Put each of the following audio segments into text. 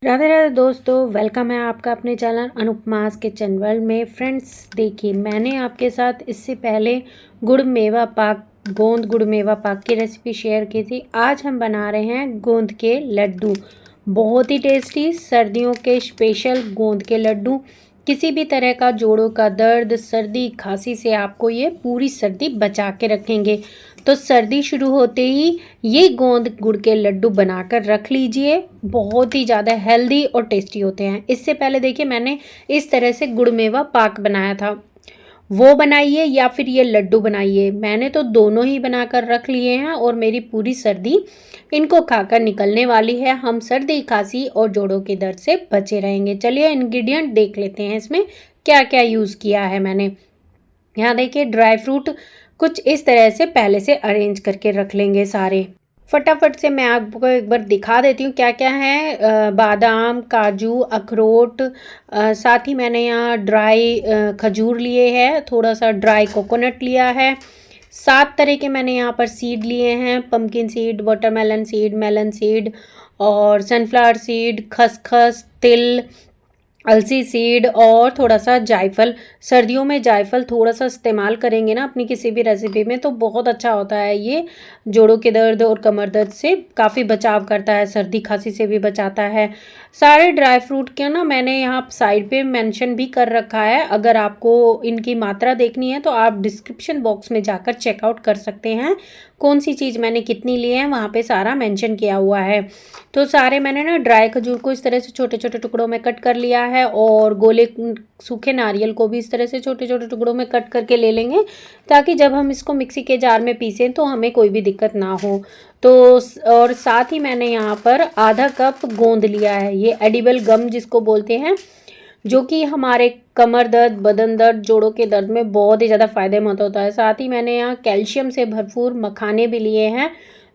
राधे राधे दोस्तों, वेलकम है आपका अपने चैनल अनुपमास किचन वर्ल्ड में। फ्रेंड्स देखिए, मैंने आपके साथ इससे पहले गुड़ मेवा पाक गोंद गुड़ मेवा पाक की रेसिपी शेयर की थी। आज हम बना रहे हैं गोंद के लड्डू। बहुत ही टेस्टी सर्दियों के स्पेशल गोंद के लड्डू। किसी भी तरह का जोड़ों का दर्द, सर्दी खांसी से आपको ये पूरी सर्दी बचा के रखेंगे। तो सर्दी शुरू होते ही ये गोंद गुड़ के लड्डू बनाकर रख लीजिए। बहुत ही ज़्यादा हेल्दी और टेस्टी होते हैं। इससे पहले देखिए, मैंने इस तरह से गुड़ मेवा पाक बनाया था, वो बनाइए या फिर ये लड्डू बनाइए। मैंने तो दोनों ही बनाकर रख लिए हैं और मेरी पूरी सर्दी इनको खाकर निकलने वाली है। हम सर्दी खांसी और जोड़ों के दर्द से बचे रहेंगे। चलिए इंग्रेडिएंट देख लेते हैं, इसमें क्या क्या यूज़ किया है मैंने। यहाँ देखिए, ड्राई फ्रूट कुछ इस तरह से पहले से अरेंज करके रख लेंगे सारे। फटाफट से मैं आपको एक बार दिखा देती हूँ क्या क्या है। बादाम, काजू, अखरोट, साथ ही मैंने यहाँ ड्राई खजूर लिए हैं, थोड़ा सा ड्राई कोकोनट लिया है। 7 तरह के मैंने यहाँ पर सीड लिए हैं, pumpkin seed, watermelon seed, melon seed और सनफ्लावर सीड, खसखस, तिल, अलसी सीड और थोड़ा सा जायफल। सर्दियों में जायफल थोड़ा सा इस्तेमाल करेंगे ना अपनी किसी भी रेसिपी में तो बहुत अच्छा होता है। ये जोड़ों के दर्द और कमर दर्द से काफ़ी बचाव करता है, सर्दी खांसी से भी बचाता है। सारे ड्राई फ्रूट के ना मैंने यहाँ साइड पे मेंशन भी कर रखा है। अगर आपको इनकी मात्रा देखनी है तो आप डिस्क्रिप्शन बॉक्स में जाकर चेकआउट कर सकते हैं। कौन सी चीज़ मैंने कितनी ली है वहाँ पे सारा मेंशन किया हुआ है। तो सारे मैंने ना ड्राई खजूर को इस तरह से छोटे छोटे टुकड़ों में कट कर लिया है और गोले सूखे नारियल को भी इस तरह से छोटे छोटे टुकड़ों में कट करके ले लेंगे, ताकि जब हम इसको मिक्सी के जार में पीसें तो हमें कोई भी दिक्कत ना हो। तो और साथ ही मैंने यहाँ पर आधा कप गोंद लिया है, ये एडिबल गम जिसको बोलते हैं, जो कि हमारे कमर दर्द, बदन दर्द, जोड़ों के दर्द में बहुत ही ज़्यादा फायदेमंद होता है। साथ ही मैंने यहाँ कैल्शियम से भरपूर मखाने भी लिए हैं।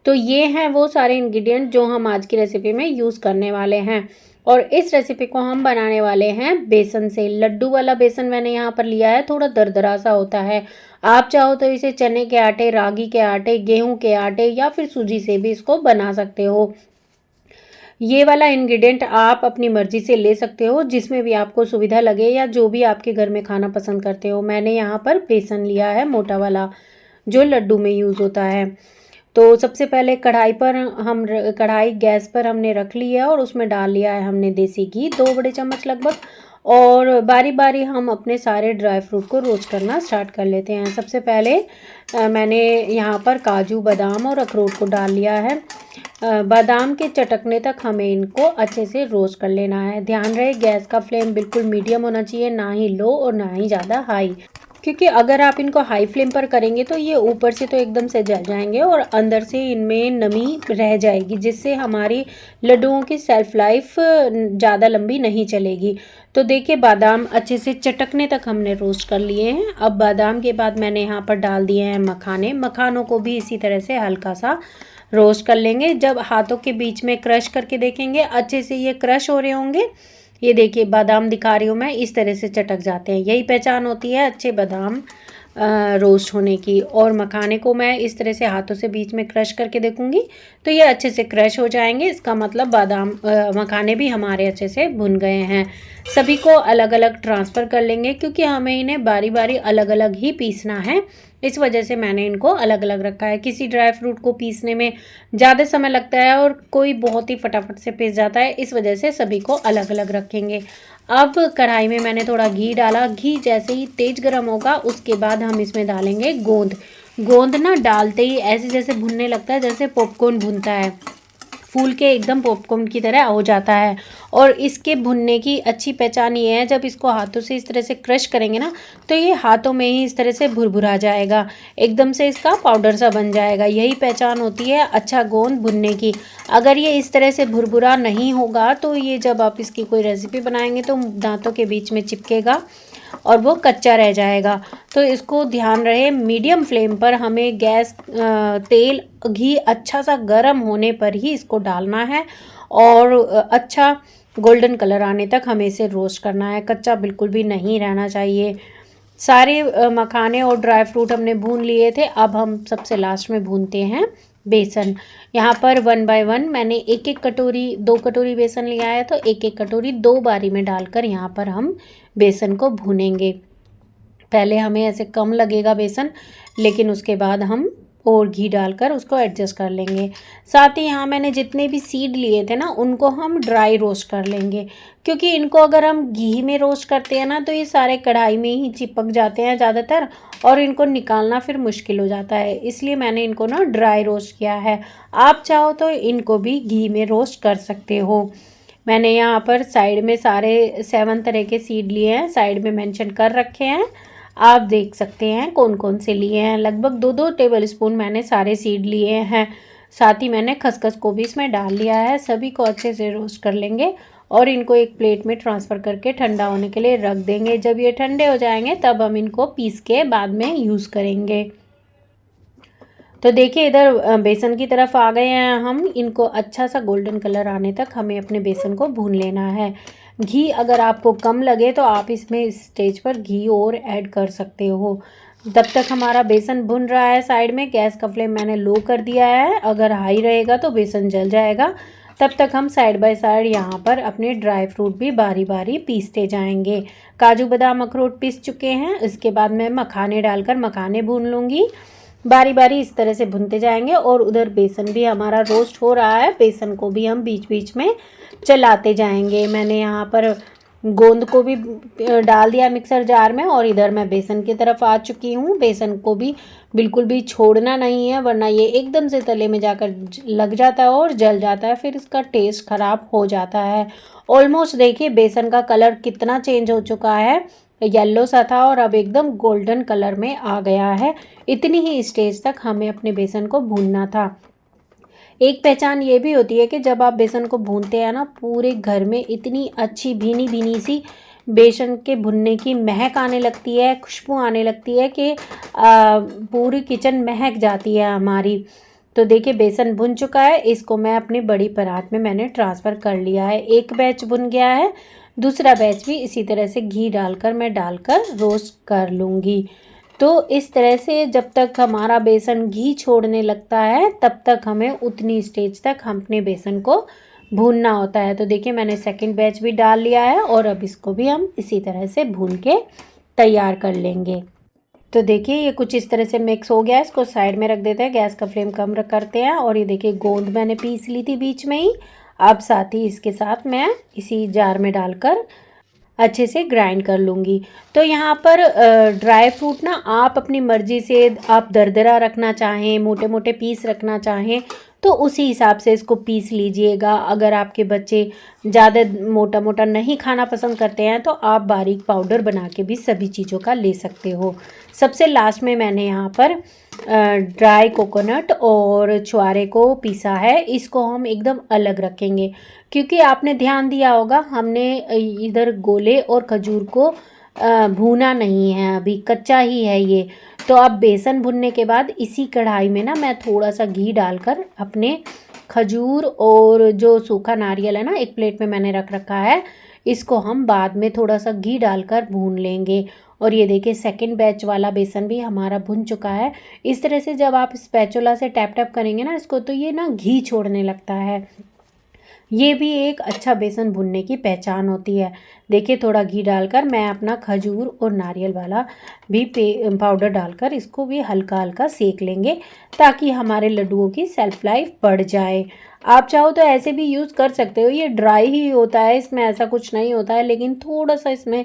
तो ये हैं वो सारे इंग्रेडिएंट जो हम आज की रेसिपी में यूज़ करने वाले हैं। और इस रेसिपी को हम बनाने वाले हैं बेसन से। लड्डू वाला बेसन मैंने यहाँ पर लिया है, थोड़ा दरदरा सा होता है। आप चाहो तो इसे चने के आटे, रागी के आटे, गेहूं के आटे या फिर सूजी से भी इसको बना सकते हो। ये वाला इंग्रेडिएंट आप अपनी मर्जी से ले सकते हो, जिसमें भी आपको सुविधा लगे या जो भी आपके घर में खाना पसंद करते हो। मैंने यहाँ पर बेसन लिया है मोटा वाला, जो लड्डू में यूज़ होता है। तो सबसे पहले कढ़ाई गैस पर हमने रख लिया और उसमें डाल लिया है हमने देसी घी, 2 बड़े चम्मच लगभग। और बारी बारी हम अपने सारे ड्राई फ्रूट को रोस्ट करना स्टार्ट कर लेते हैं। सबसे पहले मैंने यहाँ पर काजू, बादाम और अखरोट को डाल लिया है। बादाम के चटकने तक हमें इनको अच्छे से रोस्ट कर लेना है। ध्यान रहे गैस का फ्लेम बिल्कुल मीडियम होना चाहिए, ना ही लो और ना ही ज़्यादा हाई, क्योंकि अगर आप इनको हाई फ्लेम पर करेंगे तो ये ऊपर से तो एकदम से जल जाएंगे और अंदर से इनमें नमी रह जाएगी, जिससे हमारी लड्डुओं की सेल्फ लाइफ ज़्यादा लंबी नहीं चलेगी। तो देखिए, बादाम अच्छे से चटकने तक हमने रोस्ट कर लिए हैं। अब बादाम के बाद मैंने यहाँ पर डाल दिए हैं मखाने। मखानों को भी इसी तरह से हल्का सा रोस्ट कर लेंगे। जब हाथों के बीच में क्रश करके देखेंगे अच्छे से ये क्रश हो रहे होंगे। ये देखिए, बादाम दिखा रही हूँ मैं, इस तरह से चटक जाते हैं, यही पहचान होती है अच्छे बादाम रोस्ट होने की। और मखाने को मैं इस तरह से हाथों से बीच में क्रश करके देखूंगी तो ये अच्छे से क्रश हो जाएंगे। इसका मतलब बादाम मखाने भी हमारे अच्छे से भुन गए हैं। सभी को अलग अलग ट्रांसफ़र कर लेंगे, क्योंकि हमें इन्हें बारी बारी अलग अलग ही पीसना है। इस वजह से मैंने इनको अलग अलग रखा है। किसी ड्राई फ्रूट को पीसने में ज़्यादा समय लगता है और कोई बहुत ही फटाफट से पीस जाता है, इस वजह से सभी को अलग अलग रखेंगे। अब कढ़ाई में मैंने थोड़ा घी डाला। घी जैसे ही तेज गर्म होगा उसके बाद हम इसमें डालेंगे गोंद। गोंद ना डालते ही ऐसे जैसे भुनने लगता है, जैसे पॉपकॉर्न भुनता है, फूल के एकदम पॉपकॉर्न की तरह हो जाता है। और इसके भुनने की अच्छी पहचान ये है, जब इसको हाथों से इस तरह से क्रश करेंगे ना तो ये हाथों में ही इस तरह से भुरभुरा जाएगा, एकदम से इसका पाउडर सा बन जाएगा। यही पहचान होती है अच्छा गोंद भुनने की। अगर ये इस तरह से भुरभुरा नहीं होगा तो ये जब आप इसकी कोई रेसिपी बनाएंगे तो दांतों के बीच में चिपकेगा और वो कच्चा रह जाएगा। तो इसको ध्यान रहे, मीडियम फ्लेम पर हमें गैस तेल घी अच्छा सा गर्म होने पर ही इसको डालना है और अच्छा गोल्डन कलर आने तक हमें इसे रोस्ट करना है। कच्चा बिल्कुल भी नहीं रहना चाहिए। सारे मखाने और ड्राई फ्रूट हमने भून लिए थे। अब हम सबसे लास्ट में भूनते हैं बेसन। यहाँ पर 1 बाय 1 मैंने एक एक कटोरी 2 कटोरी बेसन लिया है, तो एक एक कटोरी 2 बारी में डालकर यहाँ पर हम बेसन को भूनेंगे। पहले हमें ऐसे कम लगेगा बेसन, लेकिन उसके बाद हम और घी डालकर उसको एडजस्ट कर लेंगे। साथ ही यहाँ मैंने जितने भी सीड लिए थे ना, उनको हम ड्राई रोस्ट कर लेंगे, क्योंकि इनको अगर हम घी में रोस्ट करते हैं ना तो ये सारे कढ़ाई में ही चिपक जाते हैं ज़्यादातर, और इनको निकालना फिर मुश्किल हो जाता है। इसलिए मैंने इनको ना ड्राई रोस्ट किया है। आप चाहो तो इनको भी घी में रोस्ट कर सकते हो। मैंने यहाँ पर साइड में सारे 7 तरह के सीड लिए हैं, साइड में मेंशन कर रखे हैं, आप देख सकते हैं कौन कौन से लिए हैं। लगभग 2-2 टेबल स्पून मैंने सारे सीड लिए हैं। साथ ही मैंने खसखस को भी इसमें डाल लिया है। सभी को अच्छे से रोस्ट कर लेंगे और इनको एक प्लेट में ट्रांसफ़र करके ठंडा होने के लिए रख देंगे। जब ये ठंडे हो जाएंगे तब हम इनको पीस के बाद में यूज़ करेंगे। तो देखिए इधर बेसन की तरफ आ गए हैं हम। इनको अच्छा सा गोल्डन कलर आने तक हमें अपने बेसन को भून लेना है। घी अगर आपको कम लगे तो आप इसमें इस स्टेज पर घी और ऐड कर सकते हो। तब तक हमारा बेसन भुन रहा है। साइड में गैस का फ्लेम मैंने लो कर दिया है, अगर हाई रहेगा तो बेसन जल जाएगा। तब तक हम साइड बाय साइड यहाँ पर अपने ड्राई फ्रूट भी बारी बारी पीसते जाएंगे। काजू बादाम अखरोट पीस चुके हैं, इसके बाद मैं मखाने डालकर मखाने भून लूँगी। बारी बारी इस तरह से भुनते जाएंगे और उधर बेसन भी हमारा रोस्ट हो रहा है। बेसन को भी हम बीच बीच में चलाते जाएंगे। मैंने यहाँ पर गोंद को भी डाल दिया मिक्सर जार में, और इधर मैं बेसन की तरफ आ चुकी हूँ। बेसन को भी बिल्कुल भी छोड़ना नहीं है, वरना ये एकदम से तले में जाकर लग जाता है और जल जाता है, फिर इसका टेस्ट ख़राब हो जाता है। ऑलमोस्ट देखिए बेसन का कलर कितना चेंज हो चुका है, येलो सा था और अब एकदम गोल्डन कलर में आ गया है। इतनी ही स्टेज तक हमें अपने बेसन को भूनना था। एक पहचान ये भी होती है कि जब आप बेसन को भूनते हैं ना, पूरे घर में इतनी अच्छी भीनी भीनी सी बेसन के भुनने की महक आने लगती है, खुशबू आने लगती है कि पूरी किचन महक जाती है हमारी। तो देखिए बेसन भुन चुका है, इसको मैं अपनी बड़ी परात में मैंने ट्रांसफ़र कर लिया है। एक बैच भुन गया है, दूसरा बैच भी इसी तरह से घी डालकर मैं डालकर रोस्ट कर लूँगी। तो इस तरह से जब तक हमारा बेसन घी छोड़ने लगता है तब तक हमें उतनी स्टेज तक हम अपने बेसन को भूनना होता है। तो देखिए मैंने सेकंड बैच भी डाल लिया है और अब इसको भी हम इसी तरह से भून के तैयार कर लेंगे। तो देखिए ये कुछ इस तरह से मिक्स हो गया है, इसको साइड में रख देते हैं, गैस का फ्लेम कम करते हैं। और ये देखिए गोंद मैंने पीस ली थी बीच में ही, अब साथ ही इसके साथ मैं इसी जार में डालकर अच्छे से ग्राइंड कर लूँगी। तो यहाँ पर ड्राई फ्रूट ना आप अपनी मर्ज़ी से, आप दरदरा रखना चाहें, मोटे मोटे पीस रखना चाहें तो उसी हिसाब से इसको पीस लीजिएगा। अगर आपके बच्चे ज़्यादा मोटा मोटा नहीं खाना पसंद करते हैं तो आप बारीक पाउडर बना के भी सभी चीज़ों का ले सकते हो। सबसे लास्ट में मैंने यहाँ पर ड्राई कोकोनट और छुआरे को पीसा है, इसको हम एकदम अलग रखेंगे, क्योंकि आपने ध्यान दिया होगा हमने इधर गोले और खजूर को भूना नहीं है, अभी कच्चा ही है ये। तो अब बेसन भुनने के बाद इसी कढ़ाई में ना मैं थोड़ा सा घी डालकर अपने खजूर और जो सूखा नारियल है ना, एक प्लेट में मैंने रख रखा है, इसको हम बाद में थोड़ा सा घी डालकर भून लेंगे। और ये देखिए सेकंड बैच वाला बेसन भी हमारा भुन चुका है। इस तरह से जब आप स्पैचुला से टैप टैप करेंगे ना इसको, तो ये ना घी छोड़ने लगता है। ये भी एक अच्छा बेसन भुनने की पहचान होती है। देखिए थोड़ा घी डालकर मैं अपना खजूर और नारियल वाला भी पाउडर डालकर इसको भी हल्का हल्का सेक लेंगे, ताकि हमारे लड्डुओं की सेल्फ लाइफ बढ़ जाए। आप चाहो तो ऐसे भी यूज़ कर सकते हो, ये ड्राई ही होता है, इसमें ऐसा कुछ नहीं होता है, लेकिन थोड़ा सा इसमें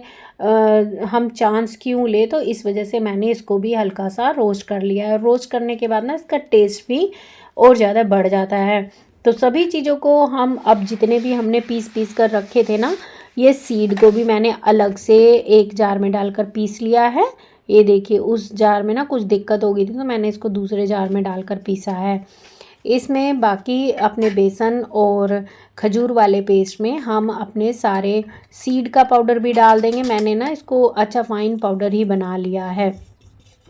हम चांस क्यों ले, तो इस वजह से मैंने इसको भी हल्का सा रोस्ट कर लिया है। रोस्ट करने के बाद ना इसका टेस्ट भी और ज़्यादा बढ़ जाता है। तो सभी चीज़ों को हम अब जितने भी हमने पीस पीस कर रखे थे ना, ये सीड को भी मैंने अलग से एक जार में डालकर पीस लिया है। ये देखिए उस जार में ना कुछ दिक्कत हो गई थी तो मैंने इसको दूसरे जार में डालकर पीसा है। इसमें बाकी अपने बेसन और खजूर वाले पेस्ट में हम अपने सारे सीड का पाउडर भी डाल देंगे। मैंने ना इसको अच्छा फाइन पाउडर ही बना लिया है।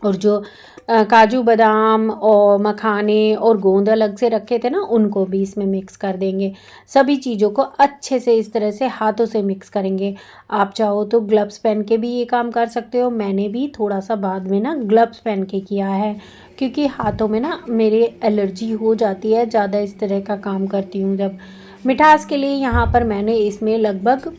और जो काजू बादाम और मखाने और गोंद अलग से रखे थे ना, उनको भी इसमें मिक्स कर देंगे। सभी चीज़ों को अच्छे से इस तरह से हाथों से मिक्स करेंगे। आप चाहो तो ग्लव्स पहन के भी ये काम कर सकते हो, मैंने भी थोड़ा सा बाद में ना ग्लव्स पहन के किया है, क्योंकि हाथों में ना मेरे एलर्जी हो जाती है ज़्यादा इस तरह का काम करती हूँ जब। मिठास के लिए यहाँ पर मैंने इसमें लगभग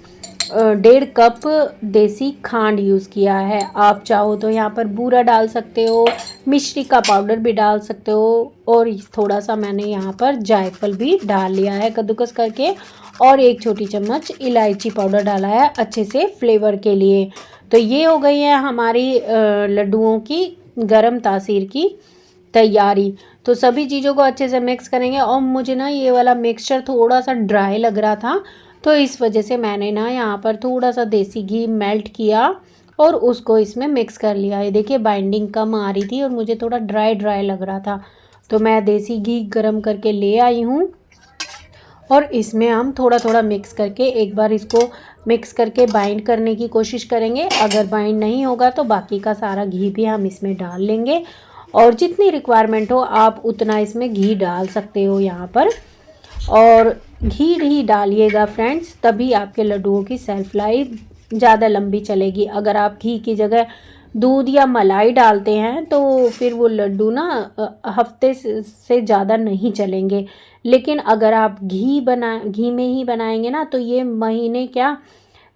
1.5 कप देसी खांड यूज़ किया है। आप चाहो तो यहाँ पर बूरा डाल सकते हो, मिश्री का पाउडर भी डाल सकते हो, और थोड़ा सा मैंने यहाँ पर जायफल भी डाल लिया है कद्दूकस करके, और 1 छोटी चम्मच इलायची पाउडर डाला है अच्छे से फ्लेवर के लिए। तो ये हो गई है हमारी लड्डुओं की गरम तासीर की तैयारी। तो सभी चीज़ों को अच्छे से मिक्स करेंगे, और मुझे ना ये वाला मिक्सचर थोड़ा सा ड्राई लग रहा था, तो इस वजह से मैंने ना यहाँ पर थोड़ा सा देसी घी मेल्ट किया और उसको इसमें मिक्स कर लिया। ये देखिए बाइंडिंग कम आ रही थी और मुझे थोड़ा ड्राई ड्राई लग रहा था, तो मैं देसी घी गरम करके ले आई हूँ, और इसमें हम थोड़ा थोड़ा मिक्स करके एक बार इसको मिक्स करके बाइंड करने की कोशिश करेंगे। अगर बाइंड नहीं होगा तो बाकी का सारा घी भी हम इसमें डाल लेंगे, और जितनी रिक्वायरमेंट हो आप उतना इसमें घी डाल सकते हो यहाँ पर। और घी डालिएगा फ्रेंड्स, तभी आपके लड्डुओं की सेल्फ लाइफ ज़्यादा लंबी चलेगी। अगर आप घी की जगह दूध या मलाई डालते हैं तो फिर वो लड्डू ना हफ्ते से ज़्यादा नहीं चलेंगे। लेकिन अगर आप घी में ही बनाएंगे ना तो ये महीने क्या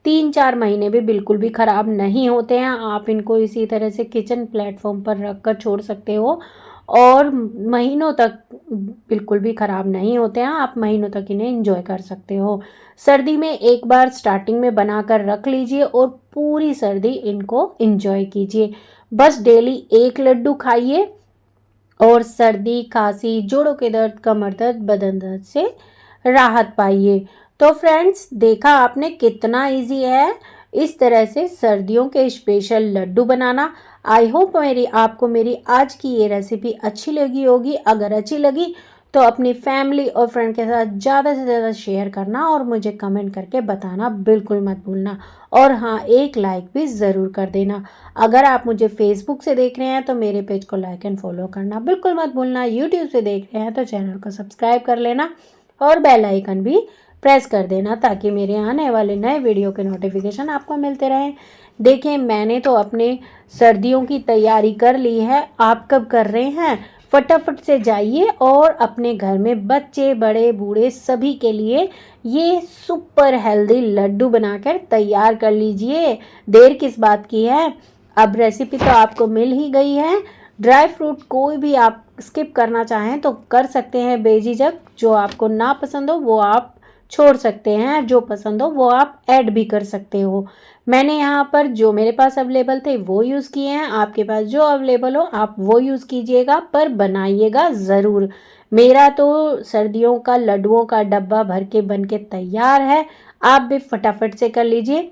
3-4 महीने भी बिल्कुल भी ख़राब नहीं होते हैं। आप इनको इसी तरह से किचन प्लेटफॉर्म पर रख कर छोड़ सकते हो, और महीनों तक बिल्कुल भी ख़राब नहीं होते हैं। आप महीनों तक इन्हें एंजॉय कर सकते हो। सर्दी में एक बार स्टार्टिंग में बना कर रख लीजिए और पूरी सर्दी इनको एंजॉय कीजिए। बस डेली 1 लड्डू खाइए और सर्दी, खांसी, जोड़ों के दर्द, कमर दर्द, बदन दर्द से राहत पाइए। तो फ्रेंड्स देखा आपने कितना इजी है इस तरह से सर्दियों के स्पेशल लड्डू बनाना। आई होप आपको मेरी आज की ये रेसिपी अच्छी लगी होगी। अगर अच्छी लगी तो अपनी फैमिली और फ्रेंड के साथ ज़्यादा से ज़्यादा शेयर करना और मुझे कमेंट करके बताना बिल्कुल मत भूलना। और हाँ, एक लाइक भी ज़रूर कर देना। अगर आप मुझे फेसबुक से देख रहे हैं तो मेरे पेज को लाइक एंड फॉलो करना बिल्कुल मत भूलना। यूट्यूब से देख रहे हैं तो चैनल को सब्सक्राइब कर लेना और बेल आइकन भी प्रेस कर देना, ताकि मेरे आने वाले नए वीडियो के नोटिफिकेशन आपको मिलते रहें। देखें, मैंने तो अपने सर्दियों की तैयारी कर ली है। आप कब कर रहे हैं? फटाफट से जाइए और अपने घर में बच्चे, बड़े, बूढ़े सभी के लिए ये सुपर हेल्दी लड्डू बनाकर तैयार कर लीजिए। देर किस बात की है? अब रेसिपी तो आपको मिल ही गई है। ड्राई फ्रूट कोई भी आप स्किप करना चाहें तो कर सकते हैं बेझिझक। जो आपको ना पसंद हो वो आप छोड़ सकते हैं, जो पसंद हो वो आप ऐड भी कर सकते हो। मैंने यहाँ पर जो मेरे पास अवेलेबल थे वो यूज़ किए हैं। आपके पास जो अवेलेबल हो आप वो यूज़ कीजिएगा, पर बनाइएगा ज़रूर। मेरा तो सर्दियों का लड्डुओं का डब्बा भर के बन के तैयार है। आप भी फटाफट से कर लीजिए।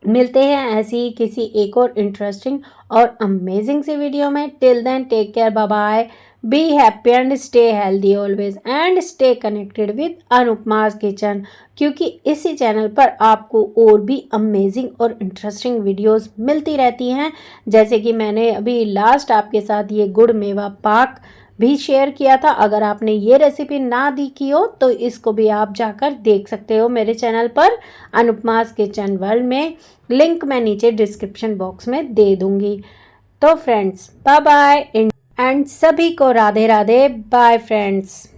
मिलते हैं ऐसी ही किसी एक और इंटरेस्टिंग और अमेजिंग सी वीडियो में। Till then take care, bye bye, be happy and stay healthy always, and stay connected with अनुपमा's किचन, क्योंकि इसी चैनल पर आपको और भी अमेजिंग और इंटरेस्टिंग वीडियोस मिलती रहती हैं। जैसे कि मैंने अभी लास्ट आपके साथ ये गुड़ मेवा पाक भी शेयर किया था। अगर आपने ये रेसिपी ना देखी हो तो इसको भी आप जाकर देख सकते हो मेरे चैनल पर अनुपमा's किचन वर्ल्ड में। लिंक मैं नीचे डिस्क्रिप्शन बॉक्स में दे दूंगी। तो फ्रेंड्स बाय बाय एंड सभी को राधे राधे। Bye friends.